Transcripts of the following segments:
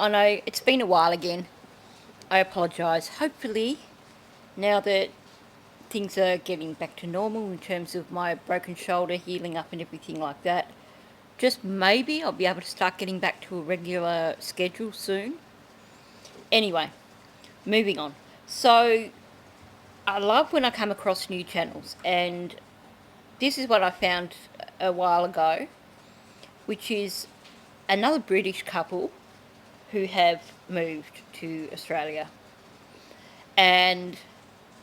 I know it's been a while again. I apologise. Hopefully, now that things are getting back to normal in terms of my broken shoulder healing up and everything like that, just maybe I'll be able to start getting back to a regular schedule soon. Anyway, moving on. So, I love when I come across new channels, and this is what I found a while ago, which is another British couple who have moved to Australia. And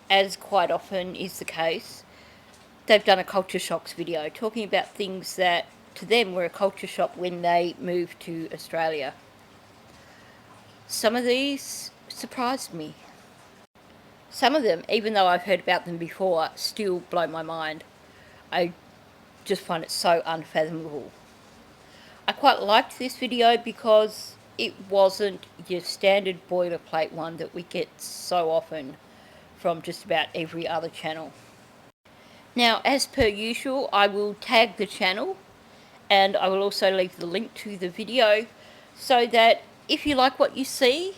as quite often is the case, they've done a culture shocks video talking about things that to them were a culture shock when they moved to Australia. Some of these surprised me. Some of them, even though I've heard about them before, still blow my mind. I just find it so unfathomable. I quite liked this video because it wasn't your standard boilerplate one that we get so often from just about every other channel. Now, as per usual, I will tag the channel and I will also leave the link to the video so that if you like what you see,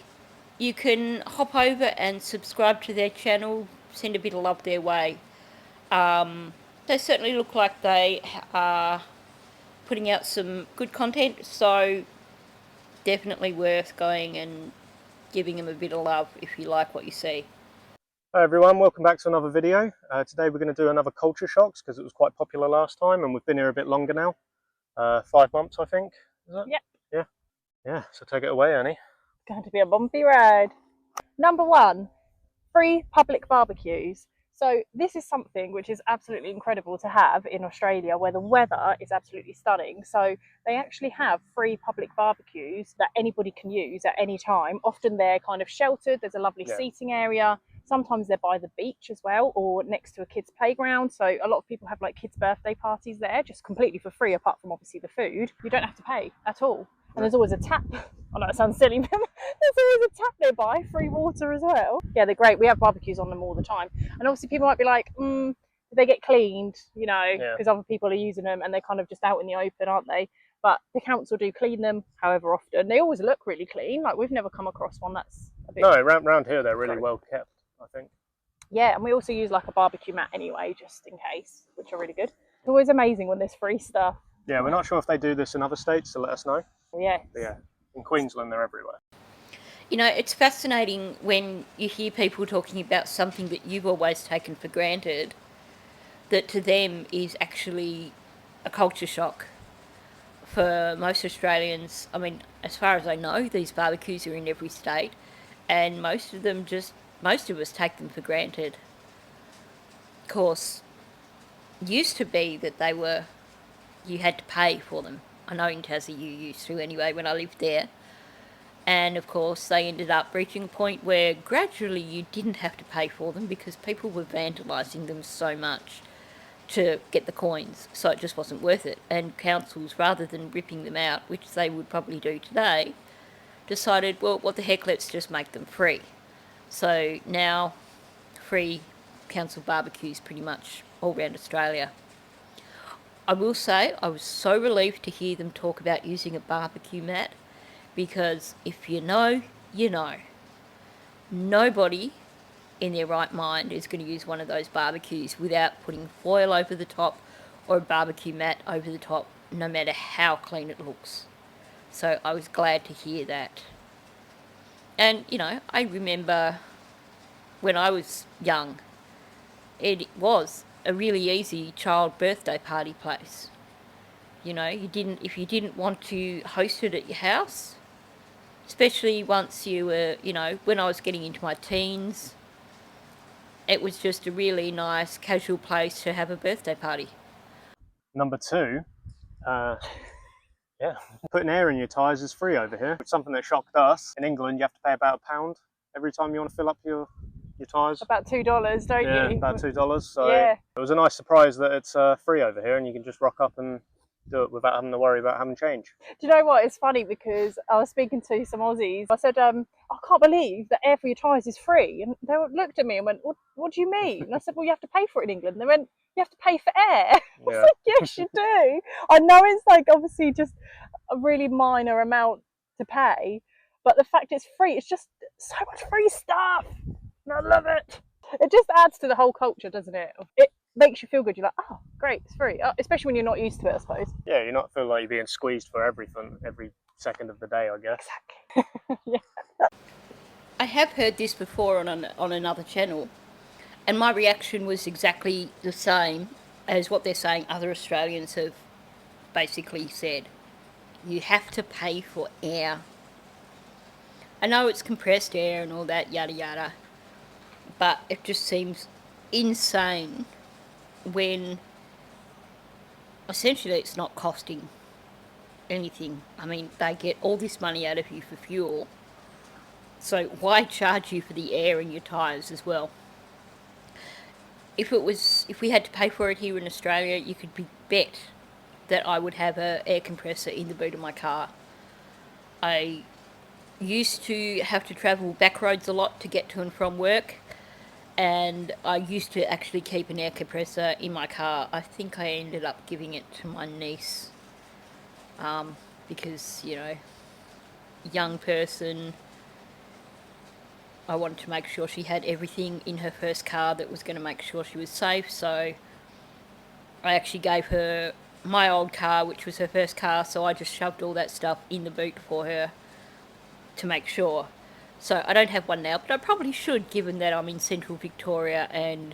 you can hop over and subscribe to their channel, send a bit of love their way. They certainly look like they are putting out some good content, so definitely worth going and giving them a bit of love if you like what you see. Hi everyone, welcome back to another video. Today we're going to do another culture shocks because it was quite popular last time and we've been here a bit longer now. 5 months I think, is it? Yep. Yeah, so take it away, Annie. It's going to be a bumpy ride. Number 1, free public barbecues. So this is something which is absolutely incredible to have in Australia where the weather is absolutely stunning. So they actually have free public barbecues that anybody can use at any time. Often they're kind of sheltered, there's a lovely seating area. Sometimes they're by the beach as well or next to a kid's playground. So a lot of people have like kids' birthday parties there just completely for free apart from obviously the food. You don't have to pay at all. And there's always a tap. I know it sounds silly, but there's always a tap nearby, free water as well. Yeah, they're great. We have barbecues on them all the time. And obviously people might be like, do they get cleaned? You know, because other people are using them and they're kind of just out in the open, aren't they? But the council do clean them, however often. They always look really clean. Like we've never come across one that's a bit... No, around here they're really well kept, I think. Yeah, and we also use like a barbecue mat anyway, just in case, which are really good. It's always amazing when there's free stuff. Yeah, we're not sure if they do this in other states, so let us know. Yes. But yeah, in Queensland they're everywhere. You know, it's fascinating when you hear people talking about something that you've always taken for granted, that to them is actually a culture shock. For most Australians, I mean, as far as I know, these barbecues are in every state, and most of us take them for granted. Of course, used to be that you had to pay for them. I know in Tassie you used to anyway when I lived there. And of course they ended up reaching a point where gradually you didn't have to pay for them because people were vandalising them so much to get the coins, so it just wasn't worth it. And councils, rather than ripping them out, which they would probably do today, decided, well, what the heck, let's just make them free. So now free council barbecues pretty much all around Australia. I will say I was so relieved to hear them talk about using a barbecue mat because if you know, you know. Nobody in their right mind is going to use one of those barbecues without putting foil over the top or a barbecue mat over the top, no matter how clean it looks. So I was glad to hear that. And, you know, I remember when I was young, it was a really easy child birthday party place. You know, if you didn't want to host it at your house, especially once you were, you know, when I was getting into my teens, it was just a really nice casual place to have a birthday party. Number 2, yeah, putting air in your tyres is free over here. It's something that shocked us. In England, you have to pay about £1 every time you want to fill up your tyres. About $2, don't you? Yeah, about $2. So yeah. It was a nice surprise that it's free over here and you can just rock up and do it without having to worry about having change. Do you know what? It's funny because I was speaking to some Aussies. I said, I can't believe that air for your tyres is free. And they looked at me and went, what do you mean? And I said, well, you have to pay for it in England. And they went, you have to pay for air. Yeah. I was like, yes, you do. I know it's like obviously just a really minor amount to pay, But the fact it's free, it's just so much free stuff. And I love it. It just adds to the whole culture, doesn't it? It makes you feel good. You're like, oh, great, it's free. Especially when you're not used to it, I suppose. Yeah, you're not feel like you're being squeezed for everything every second of the day, I guess. Exactly. Yeah. I have heard this before on another channel, and my reaction was exactly the same as what they're saying other Australians have basically said. You have to pay for air. I know it's compressed air and all that, yada yada, but it just seems insane when essentially it's not costing anything. I mean, they get all this money out of you for fuel, so why charge you for the air in your tyres as well? If we had to pay for it here in Australia, you could bet that I would have an air compressor in the boot of my car. I used to have to travel back roads a lot to get to and from work, and I used to actually keep an air compressor in my car. I think I ended up giving it to my niece, because, you know, young person, I wanted to make sure she had everything in her first car that was going to make sure she was safe, so I actually gave her my old car, which was her first car, so I just shoved all that stuff in the boot for her to make sure. So I don't have one now, but I probably should, given that I'm in central Victoria and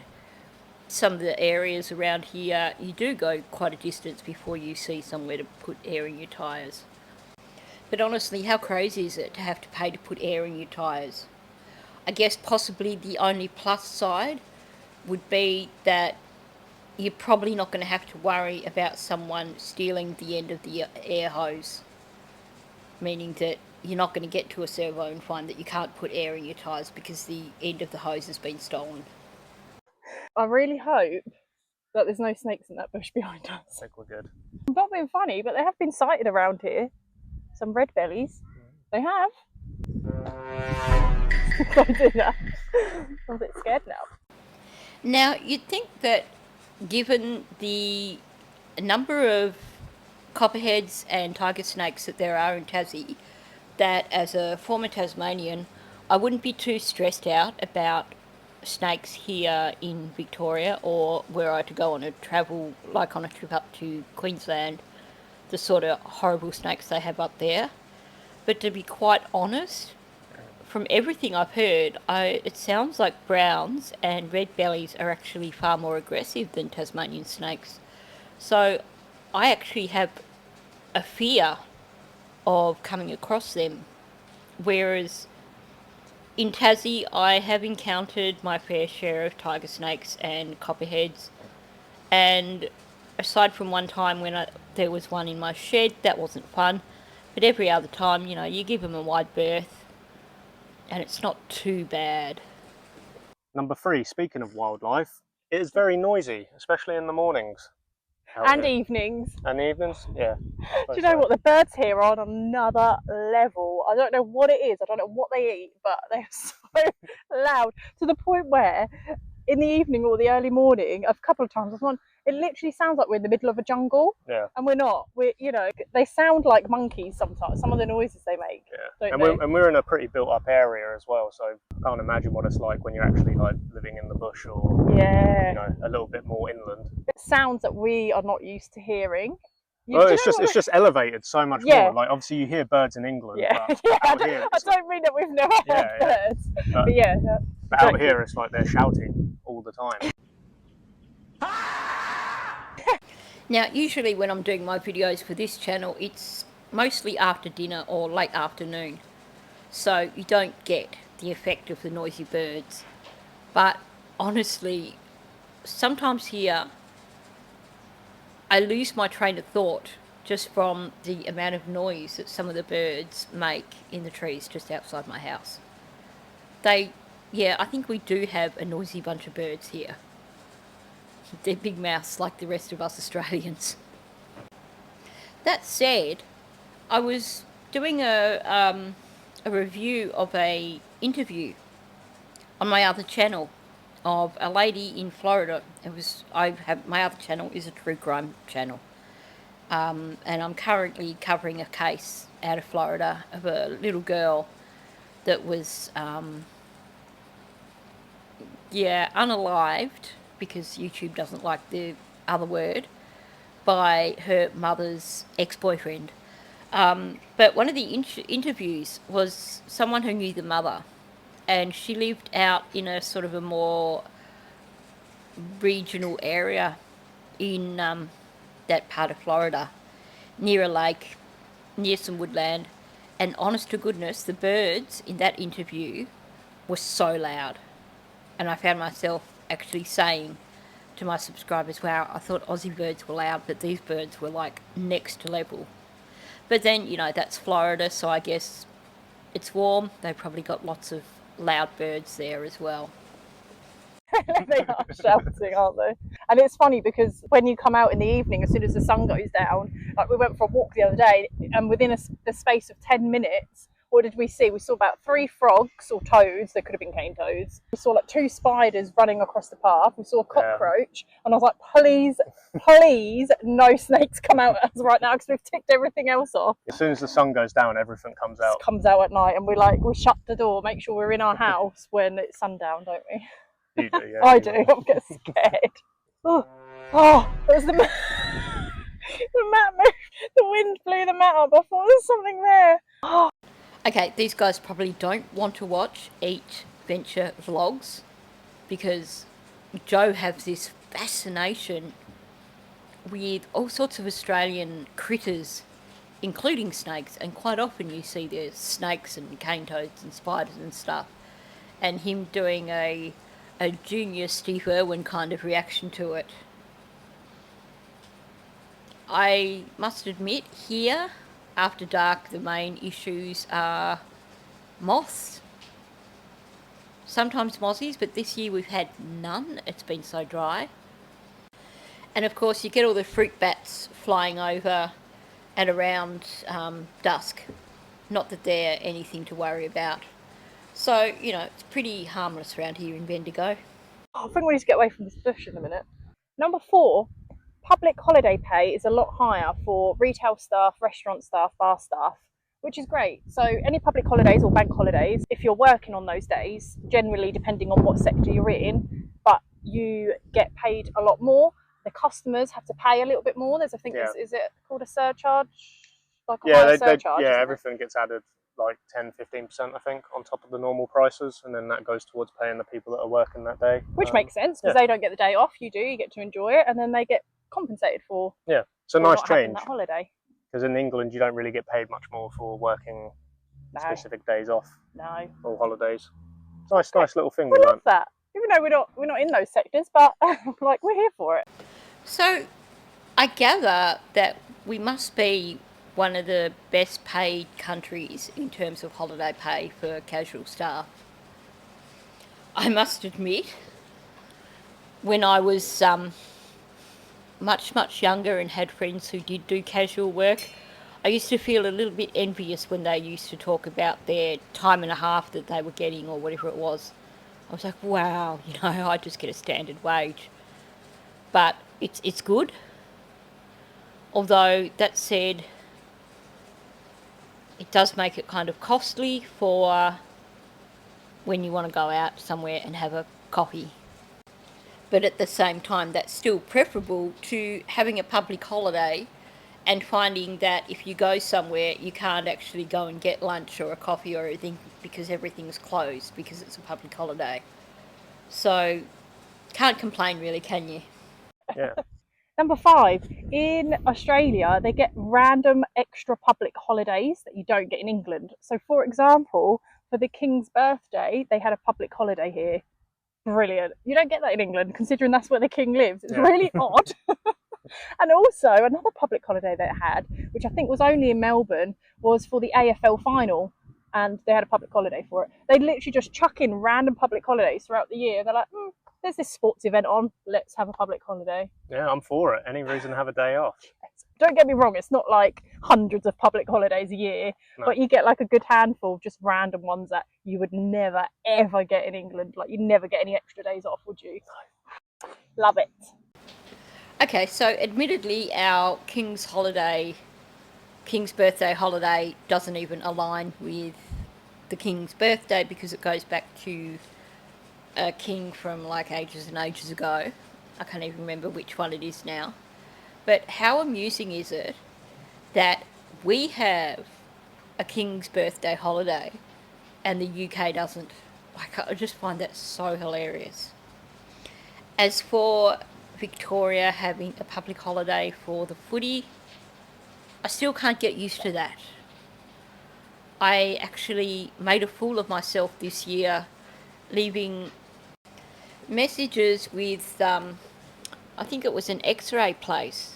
some of the areas around here, you do go quite a distance before you see somewhere to put air in your tyres. But honestly, how crazy is it to have to pay to put air in your tyres? I guess possibly the only plus side would be that you're probably not going to have to worry about someone stealing the end of the air hose, meaning that you're not going to get to a servo and find that you can't put air in your tyres because the end of the hose has been stolen. I really hope that there's no snakes in that bush behind us. I think we're good. I'm not being funny, but they have been sighted around here. Some red bellies. They have. Don't do that. I'm a bit scared now. Now, you'd think that given the number of copperheads and tiger snakes that there are in Tassie, that as a former Tasmanian, I wouldn't be too stressed out about snakes here in Victoria, or were I to go on a travel, like on a trip up to Queensland, the sort of horrible snakes they have up there. But to be quite honest, from everything I've heard, it sounds like browns and red bellies are actually far more aggressive than Tasmanian snakes. So I actually have a fear of coming across them, whereas in Tassie I have encountered my fair share of tiger snakes and copperheads, and aside from one time when there was one in my shed, that wasn't fun, but every other time, you know, you give them a wide berth and it's not too bad. Number 3, speaking of wildlife, it is very noisy, especially in the mornings. And evenings. And evenings, yeah. Do you know what? The birds here are on another level. I don't know what it is. I don't know what they eat, but they're so loud to the point where in the evening or the early morning, a couple of times I've gone, it literally sounds like we're in the middle of a jungle. Yeah. And we're not. We're, you know, they sound like monkeys sometimes, some of the noises they make. Yeah. And we're in a pretty built up area as well, so I can't imagine what it's like when you're actually like living in the bush or, yeah, you know, a little bit more inland. It sounds that we are not used to hearing. Well, it's just elevated so much more. Like, obviously you hear birds in England, but out here, I don't mean that we've never heard birds. But yeah. But out here it's like they're shouting all the time. Now, usually when I'm doing my videos for this channel, it's mostly after dinner or late afternoon, so you don't get the effect of the noisy birds. But honestly, sometimes here I lose my train of thought just from the amount of noise that some of the birds make in the trees just outside my house. I think we do have a noisy bunch of birds here. They're big mouths like the rest of us Australians. That said, I was doing a review of a interview on my other channel of a lady in Florida. My other channel is a true crime channel, and I'm currently covering a case out of Florida of a little girl that was, unalived, because YouTube doesn't like the other word, by her mother's ex-boyfriend. But one of the interviews was someone who knew the mother, and she lived out in a sort of a more regional area in that part of Florida, near a lake, near some woodland. And honest to goodness, the birds in that interview were so loud. And I found myself actually saying to my subscribers, wow, I thought Aussie birds were loud, but these birds were like next level. But then, that's Florida, so I guess it's warm. They've probably got lots of loud birds there as well. They are shouting, aren't they? And it's funny because when you come out in the evening, as soon as the sun goes down, like we went for a walk the other day, and within the space of 10 minutes, what did we see? We saw about 3 frogs or toads. They could have been cane toads. We saw like 2 spiders running across the path. We saw a cockroach, and I was like, please, no snakes come out at us right now, because we've ticked everything else off. As soon as the sun goes down, everything comes out. It comes out at night, and we shut the door, make sure we're in our house when it's sundown, don't we? You do, yeah. I do. I get scared. Oh, it was the mat moved. The wind blew the mat up. I thought there's something there. Oh. Okay, these guys probably don't want to watch Eat Venture vlogs, because Joe has this fascination with all sorts of Australian critters, including snakes, and quite often you see there's snakes and cane toads and spiders and stuff, and him doing a junior Steve Irwin kind of reaction to it. I must admit, here, after dark, the main issues are moths. Sometimes mozzies, but this year we've had none. It's been so dry. And of course you get all the fruit bats flying over at around dusk. Not that they're anything to worry about. So, it's pretty harmless around here in Bendigo. I think we need to get away from this bush in a minute. Number 4, public holiday pay is a lot higher for retail staff, restaurant staff, bar staff, which is great. So any public holidays or bank holidays, if you're working on those days, generally depending on what sector you're in, but you get paid a lot more. The customers have to pay a little bit more. There's, I think, is it called a surcharge? Like a higher surcharge, everything gets added like 10-15%, I think, on top of the normal prices, and then that goes towards paying the people that are working that day. Which makes sense, because they don't get the day off. You get to enjoy it, and then they get compensated for. Yeah, it's a nice change. That holiday. Because in England, you don't really get paid much more for working specific days off. No. Or holidays. It's nice little thing. We love that, even though we're not in those sectors, but we're here for it. So, I gather that we must be one of the best paid countries in terms of holiday pay for casual staff. I must admit, when I was much younger and had friends who did do casual work, I used to feel a little bit envious when they used to talk about their time and a half that they were getting, or whatever it was. I was like, wow, I just get a standard wage. But it's good. Although, that said, it does make it kind of costly for when you want to go out somewhere and have a coffee. But at the same time, that's still preferable to having a public holiday and finding that if you go somewhere, you can't actually go and get lunch or a coffee or anything because everything's closed because it's a public holiday. So, can't complain really, can you? Yeah. Number 5, in Australia, they get random extra public holidays that you don't get in England. So, for example, for the King's birthday, they had a public holiday here. Brilliant. You don't get that in England, considering that's where the King lives. It's really odd. And also, another public holiday they had, which I think was only in Melbourne, was for the AFL final. And they had a public holiday for it. They literally just chuck in random public holidays throughout the year. They're like, there's this sports event on, let's have a public holiday. Yeah, I'm for it. Any reason to have a day off. Don't get me wrong, it's not like hundreds of public holidays a year, but you get like a good handful of just random ones that you would never ever get in England. Like, you'd never get any extra days off, would you? Love it. Okay, so admittedly our King's birthday holiday doesn't even align with the king's birthday because it goes back to a king from like ages and ages ago. I can't even remember which one it is now. But how amusing is it that we have a king's birthday holiday and the UK doesn't? Like, I just find that so hilarious. As for Victoria having a public holiday for the footy, I still can't get used to that. I actually made a fool of myself this year, leaving messages with, I think it was an X-ray place,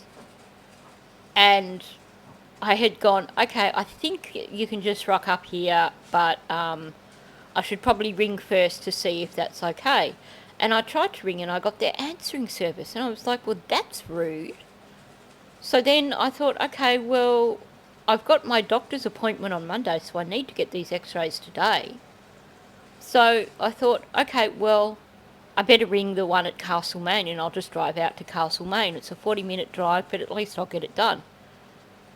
and I had gone, okay, I think you can just rock up here, but I should probably ring first to see if that's okay. And I tried to ring and I got their answering service, and I was like, well, that's rude. So then I thought, okay, well, I've got my doctor's appointment on Monday, so I need to get these x-rays today. So I thought, okay, well, I better ring the one at Castlemaine and I'll just drive out to Castlemaine. It's a 40-minute drive, but at least I'll get it done.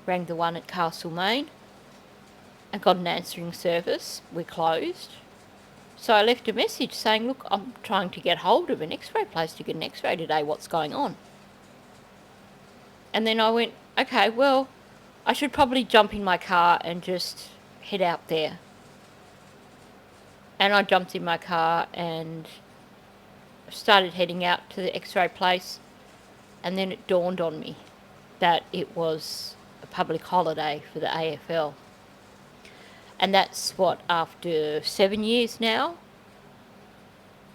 Rang the one at Castlemaine and got an answering service. We're closed. So I left a message saying, look, I'm trying to get hold of an x-ray place to get an x-ray today. What's going on? And then I went, okay, well, I should probably jump in my car and just head out there. And I jumped in my car and started heading out to the x-ray place. And then it dawned on me that it was a public holiday for the AFL. And that's what, after 7 years now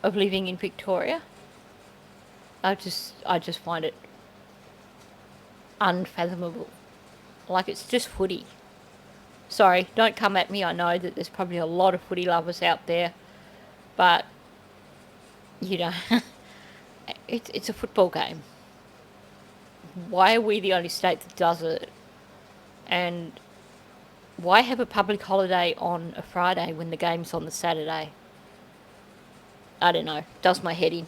of living in Victoria, I just find it unfathomable. Like, it's just footy. Sorry, don't come at me. I know that there's probably a lot of footy lovers out there, but you know, it's a football game. Why are we the only state that does it? And why have a public holiday on a Friday when the game's on the Saturday? I don't know. Does my head in.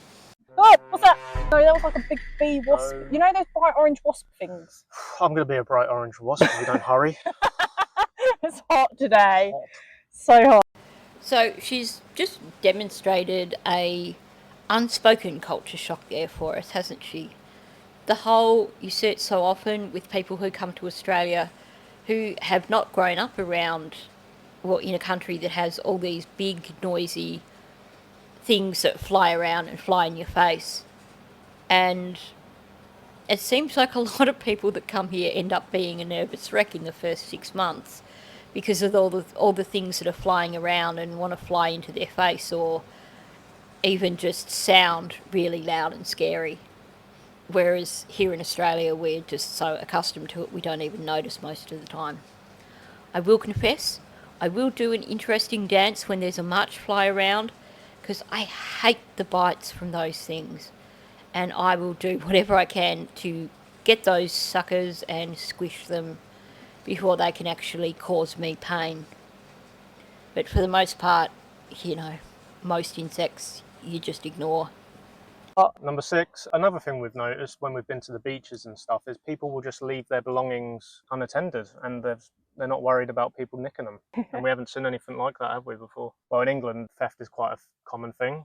Oh, what's that? No, that was like a big bee wasp. No. You know those bright orange wasp things? I'm going to be a bright orange wasp if you don't hurry. It's hot today. So hot. So she's just demonstrated a unspoken culture shock there for us, hasn't she? The whole, you see it so often with people who come to Australia who have not grown up around, well, in a country that has all these big, noisy things that fly around and fly in your face. And it seems like a lot of people that come here end up being a nervous wreck in the first 6 months because of all the things that are flying around and want to fly into their face, or even just sound really loud and scary. Whereas here in Australia, we're just so accustomed to it, we don't even notice most of the time. I will confess, I will do an interesting dance when there's a march fly around, because I hate the bites from those things. And I will do whatever I can to get those suckers and squish them before they can actually cause me pain. But for the most part, you know, most insects you just ignore. Number 6, another thing we've noticed when we've been to the beaches and stuff is people will just leave their belongings unattended, and they're not worried about people nicking them. And we haven't seen anything like that, have we, before? Well, in England, theft is quite a common thing,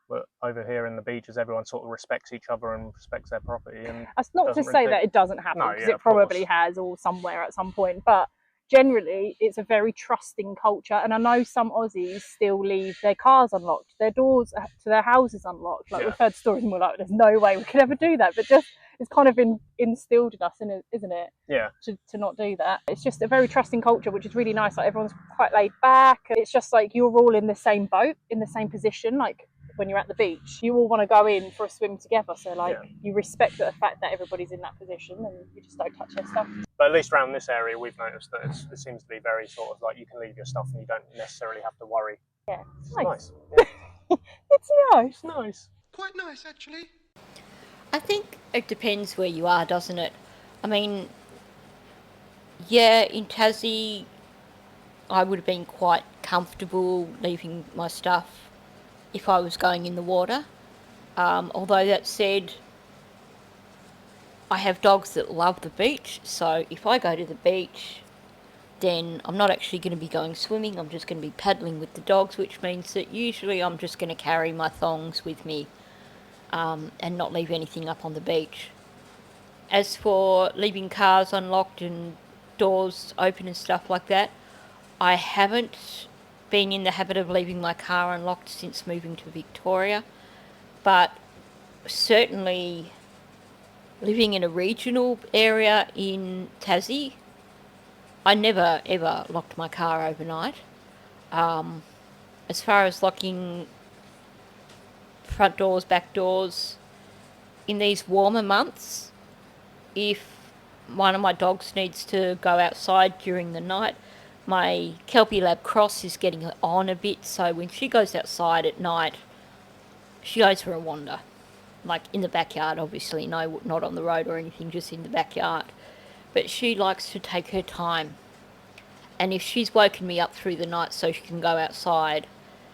but over here in the beaches, everyone sort of respects each other and respects their property. And that's not to say that it doesn't happen, because it probably has, or somewhere at some point, but generally it's a very trusting culture. And I know some Aussies still leave their cars unlocked, their doors to their houses unlocked. Like, we've heard stories and we're like, there's no way we could ever do that, but just it's kind of instilled in us, isn't it? Yeah. To not do that. It's just a very trusting culture, which is really nice. Like, everyone's quite laid back. It's just like you're all in the same boat, in the same position. Like when you're at the beach, you all want to go in for a swim together. So like you respect the fact that everybody's in that position, and you just don't touch their stuff. But at least around this area, we've noticed that it seems to be very sort of like you can leave your stuff and you don't necessarily have to worry. Yeah, it's nice. Yeah. It's nice. It's nice. Quite nice, actually. I think it depends where you are, doesn't it? I mean, yeah, in Tassie, I would have been quite comfortable leaving my stuff if I was going in the water. Although that said, I have dogs that love the beach, so if I go to the beach, then I'm not actually going to be going swimming. I'm just going to be paddling with the dogs, which means that usually I'm just going to carry my thongs with me and not leave anything up on the beach. As for leaving cars unlocked and doors open and stuff like that, I haven't been in the habit of leaving my car unlocked since moving to Victoria, but certainly living in a regional area in Tassie, I never ever locked my car overnight. As far as locking front doors, back doors, in these warmer months, if one of my dogs needs to go outside during the night, my Kelpie Lab Cross is getting on a bit, so when she goes outside at night, she goes for a wander. Like in the backyard, obviously, no, not on the road or anything, just in the backyard. But she likes to take her time. And if she's woken me up through the night so she can go outside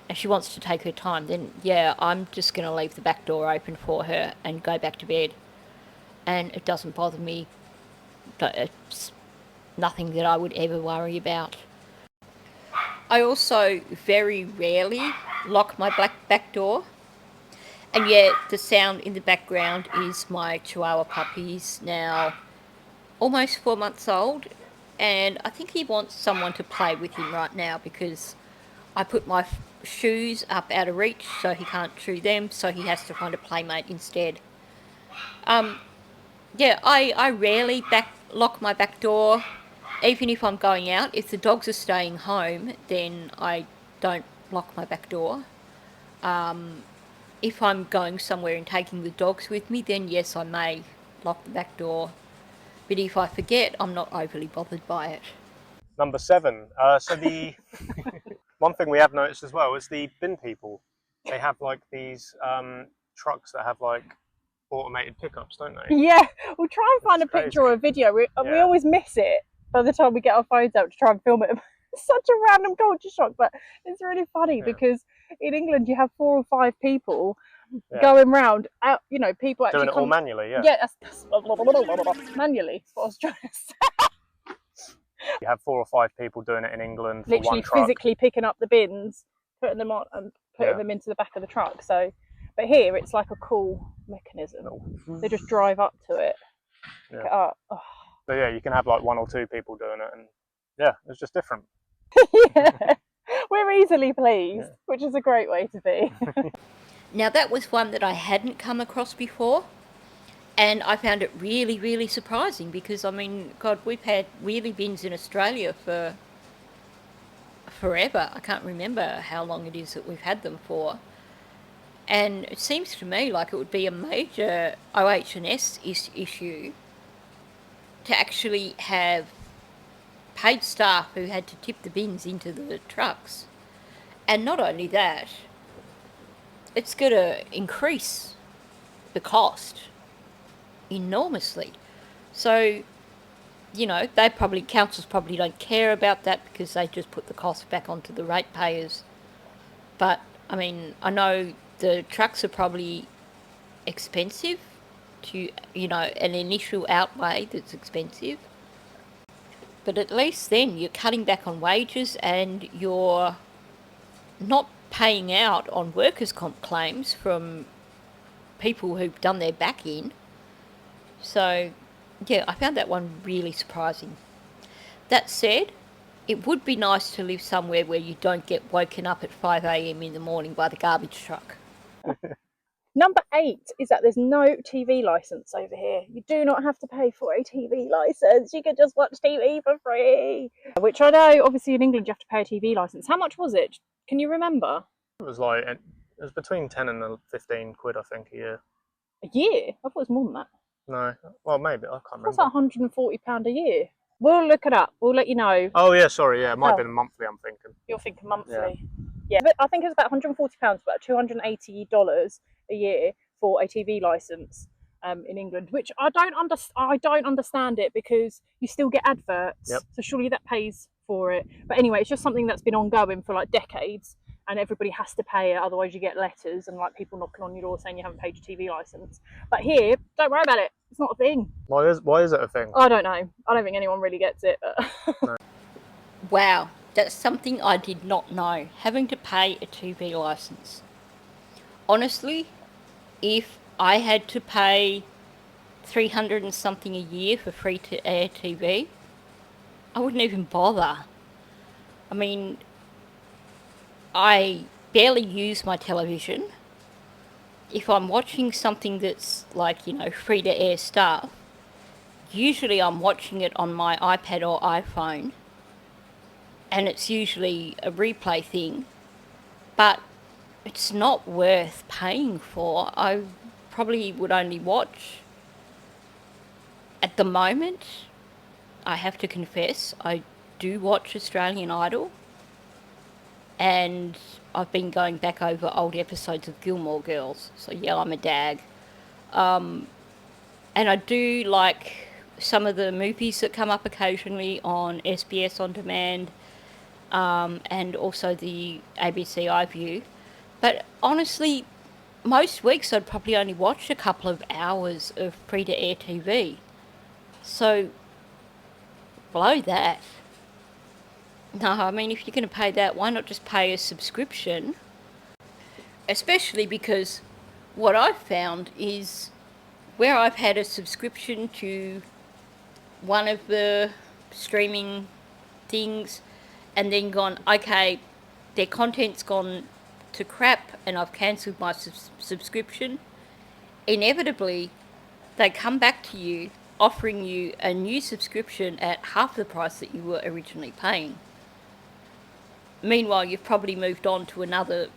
and she wants to take her time, then yeah, I'm just going to leave the back door open for her and go back to bed. And it doesn't bother me. It's nothing that I would ever worry about. I also very rarely lock my back door. And yet the sound in the background is my Chihuahua puppy. He's now almost 4 months old, and I think he wants someone to play with him right now because I put my shoes up out of reach so he can't chew them, so he has to find a playmate instead. Yeah, I rarely lock my back door, even if I'm going out. If the dogs are staying home, then I don't lock my back door. If I'm going somewhere and taking the dogs with me, then yes, I may lock the back door. But if I forget, I'm not overly bothered by it. Number 7. So the one thing we have noticed as well is the bin people. They have like these trucks that have like automated pickups, don't they? Yeah, we'll try and find a picture or a video. We always miss it by the time we get our phones out to try and film it. It's such a random culture shock, but it's really funny because in England you have 4 or 5 people going round, out, you know, people actually doing it all manually. Yeah, that's manually. That's what I was trying to say. You have 4 or 5 people doing it in England. Literally for one physically picking up the bins, putting them on, and putting them into the back of the truck. So, but here it's like a cool mechanism. They just drive up to it, pick it up. Oh. So yeah, you can have like 1 or 2 people doing it, and yeah, it's just different. Yeah, we're easily pleased, which is a great way to be. Now that was one that I hadn't come across before, and I found it really, really surprising because, I mean, God, we've had wheelie bins in Australia for forever. I can't remember how long it is that we've had them for. And it seems to me like it would be a major OH&S issue to actually have paid staff who had to tip the bins into the trucks. And not only that, it's going to increase the cost enormously. So, you know, councils probably don't care about that because they just put the cost back onto the ratepayers. But, I mean, I know the trucks are probably expensive to, you know, an initial outlay that's expensive. But at least then you're cutting back on wages and you're not paying out on workers' comp claims from people who've done their back in. So, yeah, I found that one really surprising. That said, it would be nice to live somewhere where you don't get woken up at 5 a.m. in the morning by the garbage truck. Number 8 is that there's no TV licence over here. You do not have to pay for a TV licence. You can just watch TV for free. Which I know, obviously in England you have to pay a TV licence. How much was it? Can you remember? It was between 10 and 15 quid, I think, a year. A year? I thought it was more than that. No, well, maybe, I can't remember. What's that, £140 a year? We'll look it up. We'll let you know. Oh, yeah, sorry, yeah, it might have been monthly, I'm thinking. You're thinking monthly. Yeah, but I think it's about £140, about $280 a year for a TV licence in England, which I don't understand it because you still get adverts. Yep. So surely that pays for it. But anyway, it's just something that's been ongoing for like decades, and everybody has to pay it, otherwise you get letters and like people knocking on your door saying you haven't paid your TV licence. But here, don't worry about it. It's not a thing. Why is it a thing? I don't know. I don't think anyone really gets it. But... No. Wow, that's something I did not know. Having to pay a TV license. Honestly, if I had to pay 300 and something a year for free to air TV, I wouldn't even bother. I mean, I barely use my television. If I'm watching something that's like, free to air stuff, usually I'm watching it on my iPad or iPhone, and it's usually a replay thing, but it's not worth paying for. I probably would only watch, at the moment, I have to confess, I do watch Australian Idol, and I've been going back over old episodes of Gilmore Girls, so yeah, I'm a dag. And I do like some of the movies that come up occasionally on SBS On Demand, and also the ABC iView. But honestly, most weeks I'd probably only watch a couple of hours of free-to-air TV. So, blow that. No, I mean, if you're going to pay that, why not just pay a subscription? Especially because what I've found is where I've had a subscription to one of the streaming things and then gone, okay, their content's gone to crap and I've cancelled my subscription, inevitably they come back to you offering you a new subscription at half the price that you were originally paying. Meanwhile, you've probably moved on to another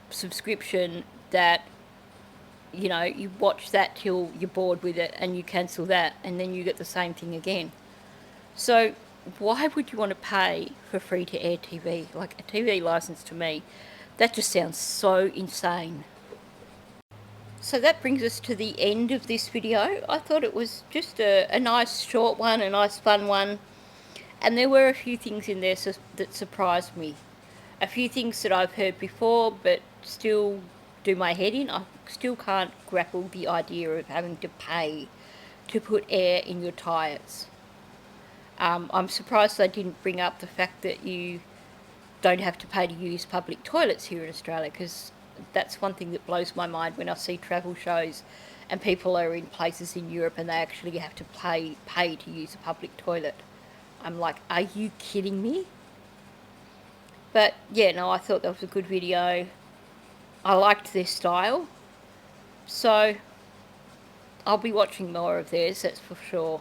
subscription that, you watch that till you're bored with it and you cancel that and then you get the same thing again. So why would you want to pay for free-to-air TV? Like, a TV license, to me, that just sounds so insane. So that brings us to the end of this video. I thought it was just a nice short one, a nice fun one. And there were a few things in there that surprised me. A few things that I've heard before but still do my head in. I still can't grapple the idea of having to pay to put air in your tyres. I'm surprised they didn't bring up the fact that you don't have to pay to use public toilets here in Australia, because that's one thing that blows my mind when I see travel shows and people are in places in Europe and they actually have to pay to use a public toilet. I'm like, are you kidding me? But yeah, no, I thought that was a good video. I liked their style. So I'll be watching more of theirs, that's for sure.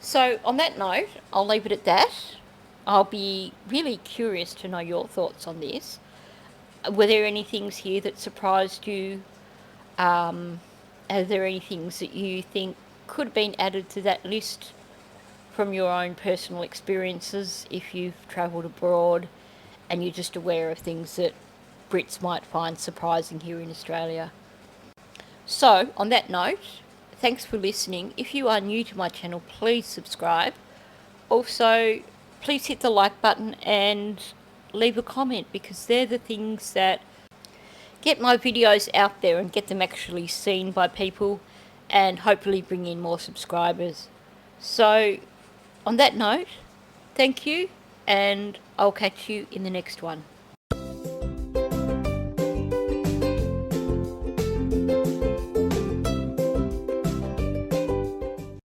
So on that note, I'll leave it at that. I'll be really curious to know your thoughts on this. Were there any things here that surprised you? Are there any things that you think could have been added to that list from your own personal experiences if you've travelled abroad and you're just aware of things that Brits might find surprising here in Australia? So, on that note, thanks for listening. If you are new to my channel, please subscribe. Also, please hit the like button and leave a comment, because they're the things that get my videos out there and get them actually seen by people and hopefully bring in more subscribers. So, on that note, thank you, and I'll catch you in the next one.